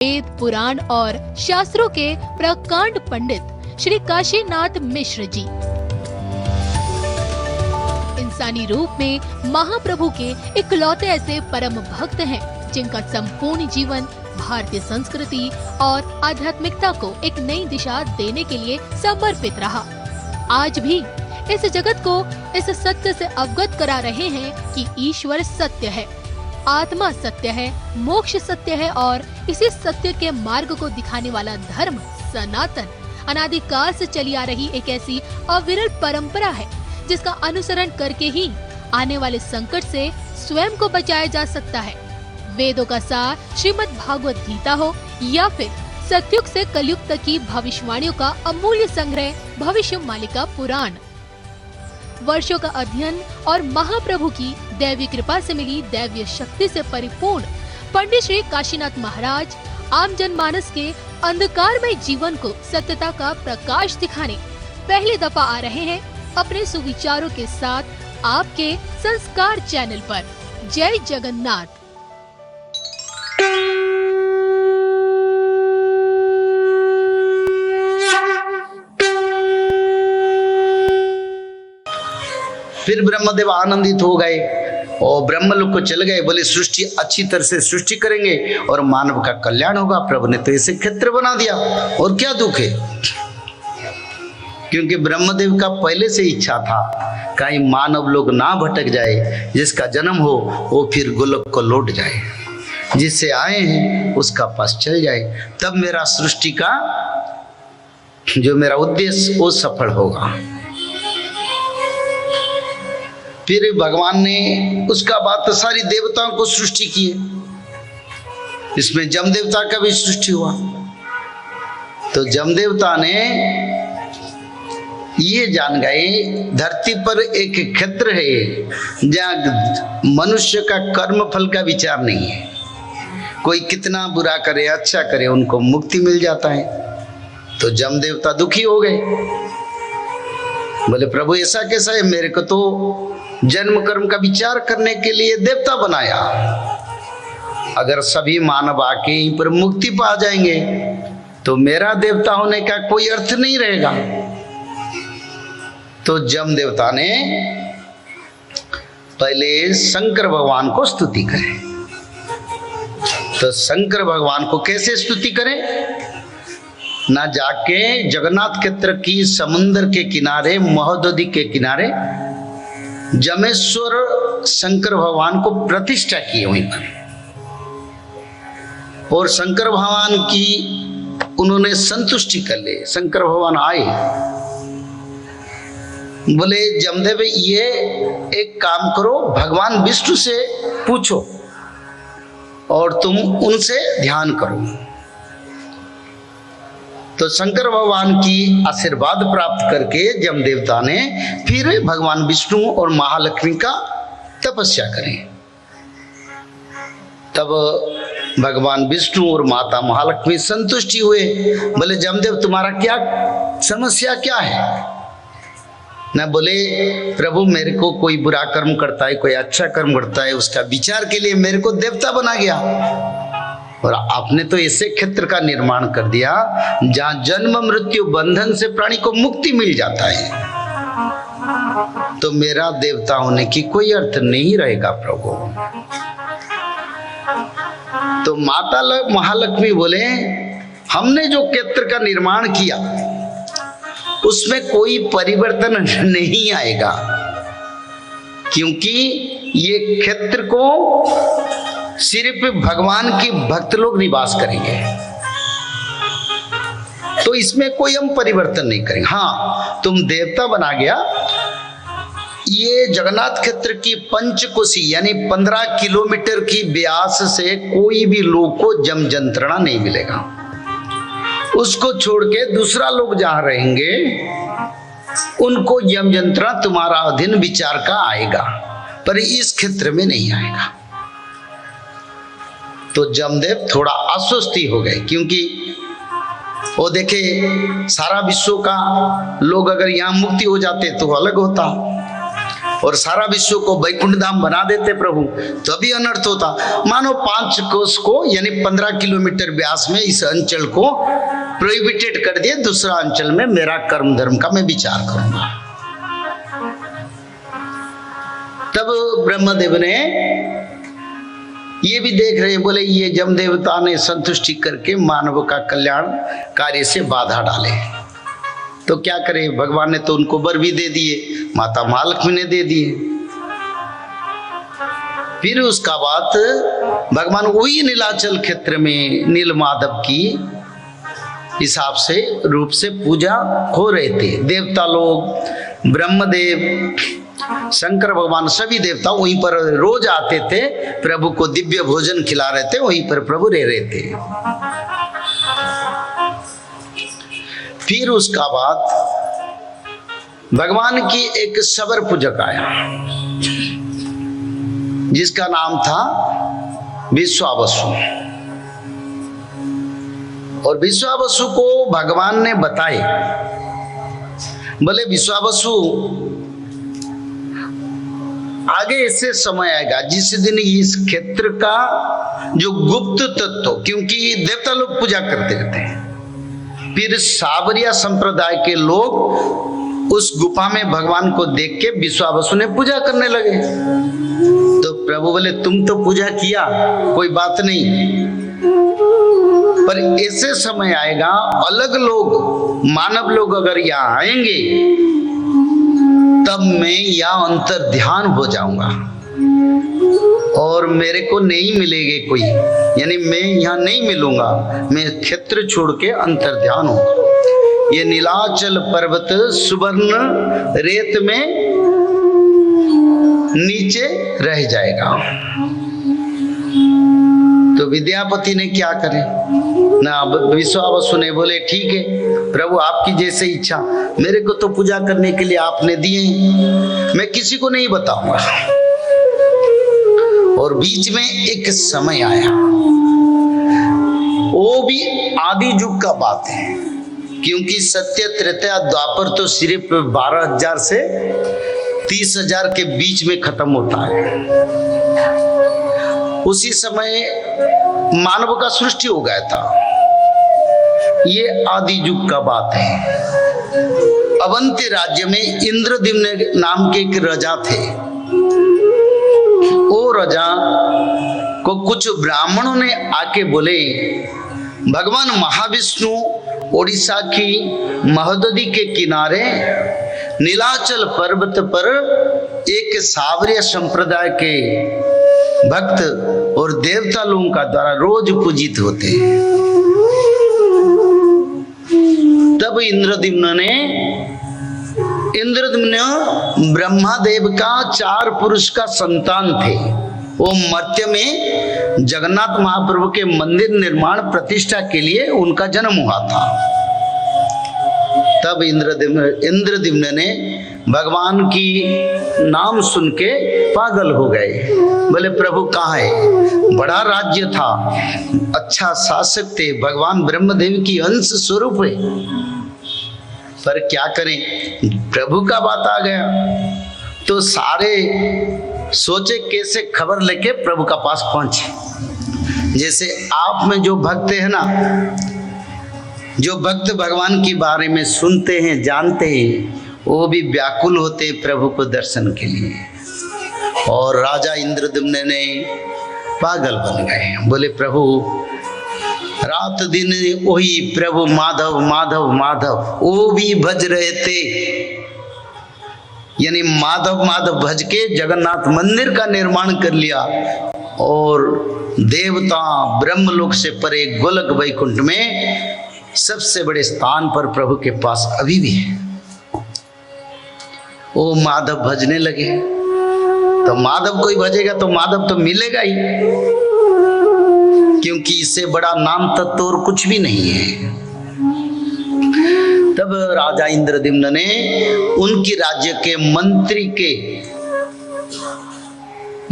वेद, पुराण और शास्त्रों के प्रकांड पंडित श्री काशीनाथ मिश्र जी इंसानी रूप में महाप्रभु के इकलौते ऐसे परम भक्त हैं जिनका संपूर्ण जीवन भारतीय संस्कृति और आध्यात्मिकता को एक नई दिशा देने के लिए समर्पित रहा। आज भी इस जगत को इस सत्य से अवगत करा रहे हैं कि ईश्वर सत्य है, आत्मा सत्य है, मोक्ष सत्य है और इसी सत्य के मार्ग को दिखाने वाला धर्म सनातन अनादिकाल से चली आ रही एक ऐसी अविरल परंपरा है जिसका अनुसरण करके ही आने वाले संकट से स्वयं को बचाया जा सकता है। वेदों का सार श्रीमद् भागवत गीता हो या फिर सतयुग से कलयुग तक की भविष्यवाणियों का अमूल्य संग्रह भविष्य मालिका पुराण, वर्षों का अध्ययन और महाप्रभु की दैवी कृपा से मिली दैवीय शक्ति से परिपूर्ण पंडित श्री काशीनाथ महाराज आम जनमानस के अंधकारमय जीवन को सत्यता का प्रकाश दिखाने पहली दफा आ रहे हैं अपने सुविचारों के साथ आपके संस्कार चैनल पर। जय जगन्नाथ। फिर ब्रह्मदेव आनंदित हो गए और ब्रह्मलोक को चले गए। बोले सृष्टि अच्छी तरह से सृष्टि करेंगे और मानव का कल्याण होगा। प्रभु ने तो इसे क्षेत्र बना दिया और क्या दुख है, क्योंकि ब्रह्मदेव का पहले से इच्छा था कहीं मानव लोग ना भटक जाए, जिसका जन्म हो वो फिर गोलोक को लौट जाए, जिससे आए हैं उसका पास चल जाए, तब मेरा सृष्टि का जो मेरा उद्देश्य वो सफल होगा। फिर भगवान ने उसका बाद सारी देवताओं को सृष्टि की, इसमें जम देवता का भी सृष्टि हुआ। तो जम देवता ने ये जान गए धरती पर एक क्षेत्र है जहाँ मनुष्य का कर्म फल का विचार नहीं है, कोई कितना बुरा करे अच्छा करे उनको मुक्ति मिल जाता है। तो जम देवता दुखी हो गए, बोले प्रभु ऐसा कैसा है, मेरे को तो जन्म कर्म का विचार करने के लिए देवता बनाया, अगर सभी मानव आके यहीं पर मुक्ति पा जाएंगे तो मेरा देवता होने का कोई अर्थ नहीं रहेगा। तो जम देवता ने पहले शंकर भगवान को स्तुति करे। तो शंकर भगवान को कैसे स्तुति करें, ना जाके जगन्नाथ क्षेत्र की समुद्र के किनारे महोदधि के किनारे जमेश्वर शंकर भगवान को प्रतिष्ठा की वहीं पर, और शंकर भगवान की उन्होंने संतुष्टि कर ले। शंकर भगवान आए, बोले जमदेव ये एक काम करो, भगवान विष्णु से पूछो और तुम उनसे ध्यान करो। तो शंकर भगवान की आशीर्वाद प्राप्त करके जम देवता ने फिर भगवान विष्णु और महालक्ष्मी का तपस्या करें। तब भगवान विष्णु और माता महालक्ष्मी संतुष्टि हुए, बोले जमदेव तुम्हारा क्या समस्या क्या है। ना बोले प्रभु मेरे को कोई बुरा कर्म करता है कोई अच्छा कर्म करता है, उसका विचार के लिए मेरे को देवता बना गया, और आपने तो ऐसे क्षेत्र का निर्माण कर दिया जहां जन्म मृत्यु बंधन से प्राणी को मुक्ति मिल जाता है, तो मेरा देवता होने की कोई अर्थ नहीं रहेगा प्रभु। तो माता महालक्ष्मी बोले हमने जो क्षेत्र का निर्माण किया उसमें कोई परिवर्तन नहीं आएगा, क्योंकि ये क्षेत्र को सिर्फ भगवान के भक्त लोग निवास करेंगे, तो इसमें कोई हम परिवर्तन नहीं करेंगे। हाँ तुम देवता बना गया, ये जगन्नाथ क्षेत्र की पंचकोशी यानी 15 किलोमीटर की व्यास से कोई भी लोग को जम जंत्रणा नहीं मिलेगा, उसको छोड़ के दूसरा लोग जहां रहेंगे उनको यम यंत्रणा तुम्हारा अधीन विचार का आएगा, पर इस क्षेत्र में नहीं आएगा। तो जमदेव थोड़ा आश्वस्ति हो गए, क्योंकि वो देखे सारा विश्व का लोग अगर यहाँ मुक्ति हो जाते तो अलग होता, और सारा विश्व को वैकुंठ धाम बना देते प्रभु, तो भी अनर्थ होता। मानो 5 कोस को यानी 15 किलोमीटर व्यास में इस अंचल को प्रोहिबिटेड कर दिए, दूसरा अंचल में मेरा कर्म धर्म का मैं विचार करूंगा। तब ब्रह्मदेव ने ये भी देख रहे, बोले ये जम देवता ने संतुष्टि करके मानव का कल्याण कार्य से बाधा डाले, तो क्या करे। भगवान ने तो उनको वर भी दे दिए, माता महालक्ष्मी ने दे दिए। फिर उसका बाद भगवान वही नीलाचल क्षेत्र में नील माधव की हिसाब से रूप से पूजा हो रहे थे। देवता लोग, ब्रह्मदेव, शंकर भगवान, सभी देवता वहीं पर रोज आते थे, प्रभु को दिव्य भोजन खिला रहे थे, वहीं पर प्रभु रह रहे थे। फिर उसका बाद भगवान की एक सबर पूजक आया जिसका नाम था विश्वावसु। और विश्वावसु को भगवान ने बताए, बोले विश्वावसु आगे ऐसे समय आएगा जिस दिन इस क्षेत्र का जो गुप्त तत्व, क्योंकि देवता लोग पूजा करते रहते हैं, फिर सावरिया संप्रदाय के लोग उस गुफा में भगवान को देख के विश्वावसु ने पूजा करने लगे। तो प्रभु बोले तुम तो पूजा किया, कोई बात नहीं, पर ऐसे समय आएगा अलग लोग, मानव लोग अगर यहाँ आएंगे तब मैं यहाँ अंतर ध्यान हो जाऊंगा और मेरे को नहीं मिलेंगे कोई, यानी मैं यहाँ नहीं मिलूंगा, मैं क्षेत्र छोड़ के अंतर ध्यान होगा। ये नीलाचल पर्वत सुवर्ण रेत में नीचे रह जाएगा। तो विद्यापति ने क्या करे ना, विश्वावसु ने बोले ठीक है प्रभु आपकी जैसे इच्छा, मेरे को तो पूजा करने के लिए आपने दिए, मैं किसी को नहीं बताऊंगा। और बीच में एक समय आया, वो भी आदि युग का बात है, क्योंकि सत्य त्रेता द्वापर तो सिर्फ 12,000 से 30,000 के बीच में खत्म होता है। उसी समय मानव का सृष्टि हो गया था, ये आदि युग का बात है। अवंती राज्य में इंद्रद्युम्न नाम के एक राजा थे। वो राजा को कुछ ब्राह्मणों ने आके बोले भगवान महाविष्णु ओडिशा की महोदधी के किनारे नीलाचल पर्वत पर एक सावरिया संप्रदाय के भक्त और देवता लोगों का द्वारा रोज पूजित होते हैं। तब इंद्रद्युम्न ब्रह्मादेव का 4 पुरुष का संतान थे। वो मर्त्य में जगन्नाथ महाप्रभु के मंदिर निर्माण प्रतिष्ठा के लिए उनका जन्म हुआ था। तब इंद्रद्युम्न ने भगवान की नाम सुन के पागल हो गए, बोले प्रभु कहाँ है, बड़ा राज्य था, अच्छा शासक थे, भगवान ब्रह्मदेव की अंश स्वरूप है, पर क्या करें प्रभु का बात आ गया। तो सारे सोचे कैसे खबर लेके प्रभु का पास पहुंचे। जैसे आप में जो भक्त है ना, जो भक्त भगवान के बारे में सुनते हैं जानते हैं, वो भी व्याकुल होते प्रभु को दर्शन के लिए। और राजा इंद्रद्युम्न ने पागल बन गए, बोले प्रभु रात दिन वही प्रभु माधव माधव माधव, वो भी भज रहे थे, यानी माधव माधव भज के जगन्नाथ मंदिर का निर्माण कर लिया। और देवता ब्रह्मलोक से परे गोलक वैकुंठ में सबसे बड़े स्थान पर प्रभु के पास अभी भी है। वो माधव भजने लगे, तो माधव कोई भजेगा तो माधव तो मिलेगा ही, क्योंकि इससे बड़ा नाम तत्व और कुछ भी नहीं है। तब राजा इंद्रद्युम्न ने उनकी राज्य के मंत्री के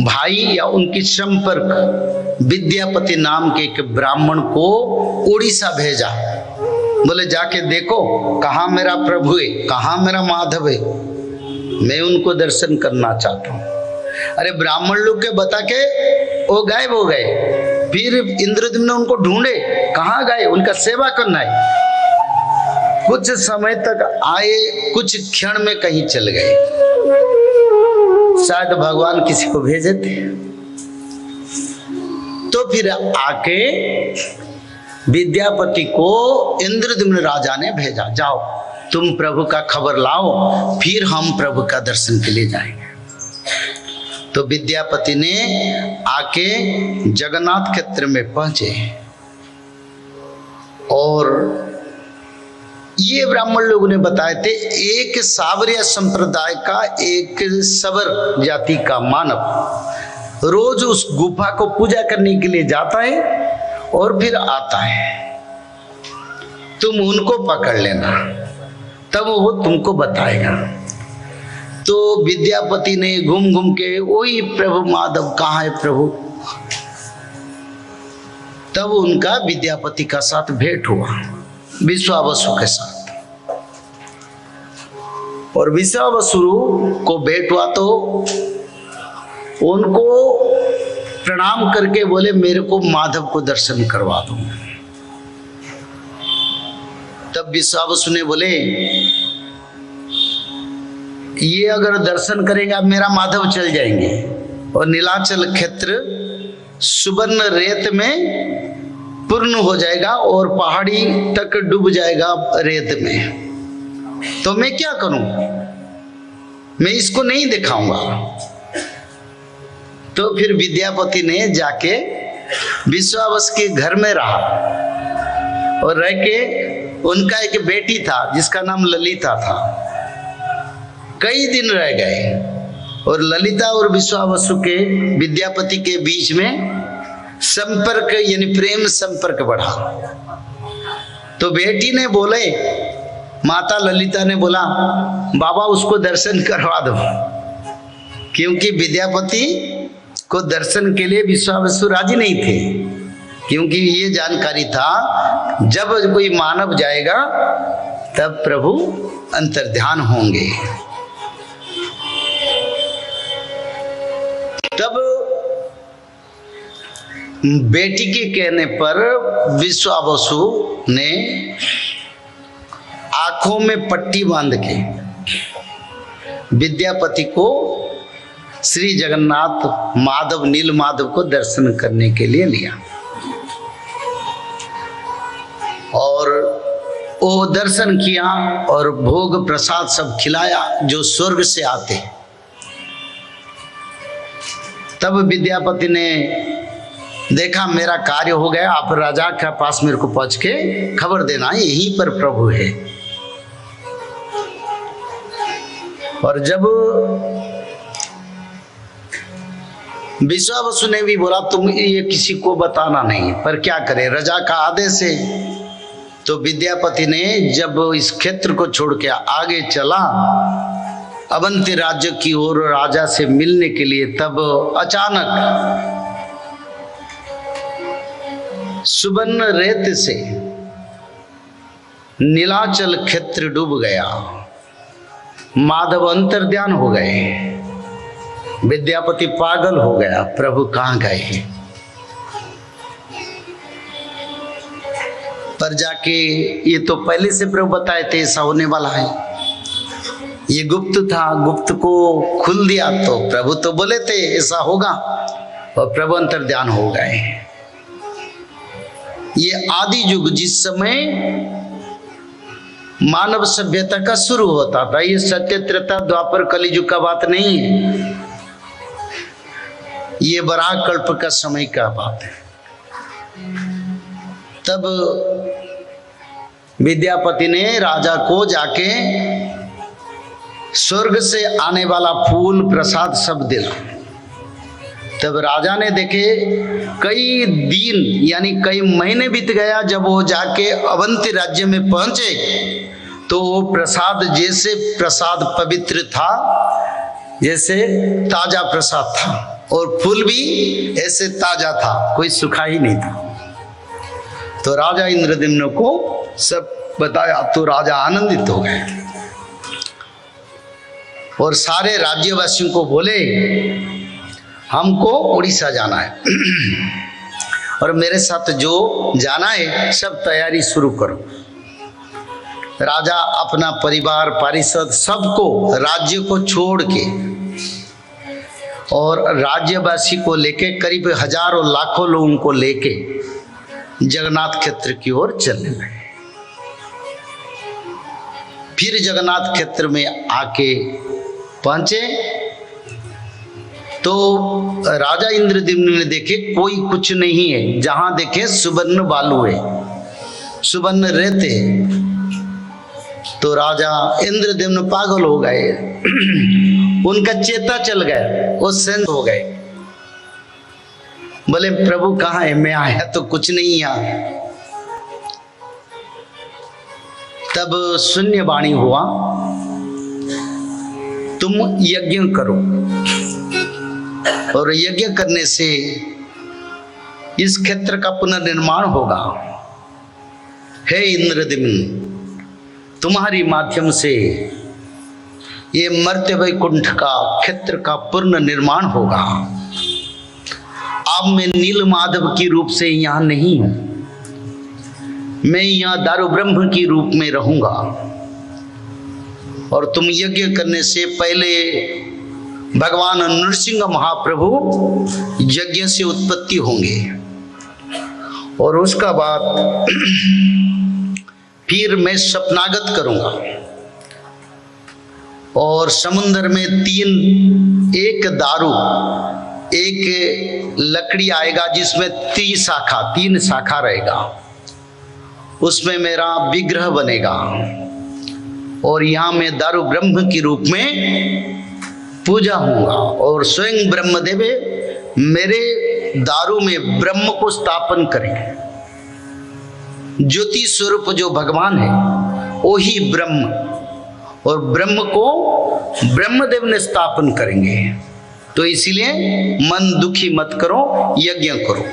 भाई या उनकी संपर्क विद्यापति नाम के एक ब्राह्मण को उड़ीसा भेजा, बोले जाके देखो कहाँ मेरा प्रभु है, कहाँ मेरा माधव है। मैं उनको दर्शन करना चाहता हूँ। अरे ब्राह्मण लोग के बता के वो गायब हो गए। फिर इंद्रद्युम्न ने उनको ढूंढे, कहाँ गए, उनका सेवा करना है। कुछ समय तक आए, कुछ क्षण में कहीं चल गए। शायद भगवान किसी को भेजे थे। तो फिर आके विद्यापति को इंद्रद्युम्न राजा ने भेजा, जाओ तुम प्रभु का खबर लाओ, फिर हम प्रभु का दर्शन के लिए जाएंगे। तो विद्यापति ने आके जगन्नाथ क्षेत्र में पहुंचे और ये ब्राह्मण लोगों ने बताए थे, एक सावरिया संप्रदाय का एक सवर जाति का मानव रोज उस गुफा को पूजा करने के लिए जाता है और फिर आता है। तुम उनको पकड़ लेना, तब वो तुमको बताएगा। तो विद्यापति ने घूम घूम के, वही प्रभु माधव कहाँ है प्रभु। तब उनका विद्यापति का साथ भेंट हुआ, विश्वावसु के साथ। और विश्वावसु को भेंट हुआ तो उनको प्रणाम करके बोले, मेरे को माधव को दर्शन करवा दो। तब विश्वावसु ने बोले, ये अगर दर्शन करेगा मेरा माधव चल जाएंगे और नीलाचल क्षेत्र सुवर्ण रेत में पूर्ण हो जाएगा और पहाड़ी तक डूब जाएगा रेत में। तो मैं क्या करूं, मैं इसको नहीं दिखाऊंगा। तो फिर विद्यापति ने जाके विश्वावस के घर में रहा और रह के, उनका एक बेटी था जिसका नाम ललिता था। कई दिन रह गए और ललिता और विश्वावसु के विद्यापति के बीच में संपर्क यानी प्रेम संपर्क बढ़ा। तो बेटी ने बोले, माता ललिता ने बोला, बाबा उसको दर्शन करवा दो, क्योंकि विद्यापति को दर्शन के लिए विश्वावसु राजी नहीं थे, क्योंकि ये जानकारी था जब कोई मानव जाएगा तब प्रभु अंतर्ध्यान होंगे। तब बेटी के कहने पर विश्वावसु ने आंखों में पट्टी बांध के विद्यापति को श्री जगन्नाथ माधव नील माधव को दर्शन करने के लिए लिया और वो दर्शन किया और भोग प्रसाद सब खिलाया जो स्वर्ग से आते। तब विद्यापति ने देखा मेरा कार्य हो गया, आप राजा के पास मेरे को पहुंच के खबर देना, यहीं पर प्रभु है। और जब विश्वावसु ने भी बोला, तुम ये किसी को बताना नहीं, पर क्या करें, राजा का आदेश है। तो विद्यापति ने जब इस क्षेत्र को छोड़ के आगे चला अवंती राज्य की ओर राजा से मिलने के लिए, तब अचानक सुवर्ण रेत से नीलाचल क्षेत्र डूब गया, माधव अंतर्ध्यान हो गए, विद्यापति पागल हो गया, प्रभु कहाँ गए। पर जाके ये तो पहले से प्रभु बताए थे ऐसा होने वाला है, ये गुप्त था, गुप्त को खुल दिया तो प्रभु तो बोले थे ऐसा होगा और प्रभु अंतर्ध्यान हो गए। ये आदि युग जिस समय मानव सभ्यता का शुरू होता था, ये सत्य त्रेता द्वापर कलियुग का बात नहीं है, ये वराह कल्प का समय का बात है। तब विद्यापति ने राजा को जाके स्वर्ग से आने वाला फूल प्रसाद सब दिला। तब राजा ने देखे कई दिन यानी कई महीने बीत गया, जब वो जाके अवंती राज्य में पहुंचे तो वो प्रसाद जैसे प्रसाद पवित्र था, जैसे ताजा प्रसाद था और फूल भी ऐसे ताजा था, कोई सूखा ही नहीं था। तो राजा इंद्रद्युम्न को सब बताया तो राजा आनंदित हो गए। और सारे राज्यवासियों को बोले हमको उड़ीसा जाना है और मेरे साथ जो जाना है सब तैयारी शुरू करो। राजा अपना परिवार पारिषद सबको राज्य को छोड़ के और राज्यवासी को लेके करीब हजारों लाखों लोगों को लेके जगन्नाथ क्षेत्र की ओर चलने लगे। फिर जगन्नाथ क्षेत्र में आके पहुंचे तो राजा इंद्रद्युम्न ने देखे कोई कुछ नहीं है, जहां देखे सुवर्ण बालू है, सुवर्ण रेत है। तो राजा इंद्रद्युम्न पागल हो गए उनका चेता चल गया, वो सेंस हो गए। बोले प्रभु कहाँ है? मैं आया तो कुछ नहीं यहाँ। तब शून्य वाणी हुआ, तुम यज्ञ करो और यज्ञ करने से इस क्षेत्र का पुनर्निर्माण होगा। हे इंद्रद्युम्न, तुम्हारी माध्यम से ये मर्त्य वैकुंठ का क्षेत्र का पूर्ण निर्माण होगा। अब मैं नील माधव की रूप से यहाँ नहीं हूं, मैं यहाँ दारू ब्रह्म की रूप में रहूंगा और तुम यज्ञ करने से पहले भगवान नरसिंह महाप्रभु यज्ञ से उत्पत्ति होंगे और उसका बाद फिर मैं स्वप्नागत करूंगा और समुद्र में एक दारू एक लकड़ी आएगा जिसमें तीन शाखा रहेगा, उसमें मेरा विग्रह बनेगा और यहाँ मैं दारू ब्रह्म के रूप में पूजा होगा और स्वयं ब्रह्मदेव मेरे दारू में ब्रह्म को स्थापन करेंगे। ज्योति स्वरूप जो भगवान है वो ही ब्रह्म, और ब्रह्म को ब्रह्मदेव ने स्थापन करेंगे। तो इसीलिए मन दुखी मत करो, यज्ञ करो।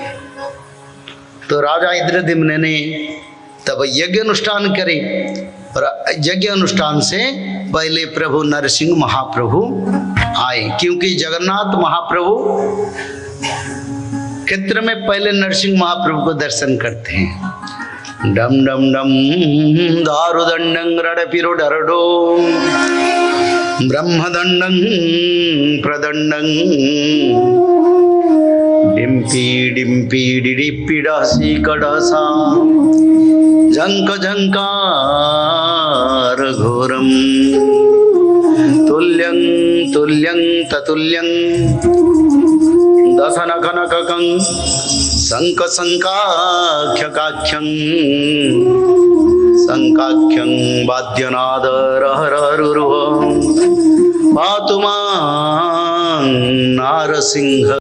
तो राजा इंद्रद्युम्न ने तब यज्ञ अनुष्ठान करे और यज्ञ अनुष्ठान से पहले प्रभु नरसिंह महाप्रभु आए, क्योंकि जगन्नाथ महाप्रभु क्षेत्र में पहले नरसिंह महाप्रभु को दर्शन करते हैं। डम डम डम दारुदंडं रडपिरो डरडो ब्रह्मदंडं प्रदंडं डिम्पी डिम्पी डिडिप्पिडासी कडासा झंक झंकार घोरम तुल्यं तुल्यं ततुल्यं दशनकनककं शंख शंकाख्यकाख्यं शंकाख्यं वाद्यनाद रहररुह पातु मां नारसिंह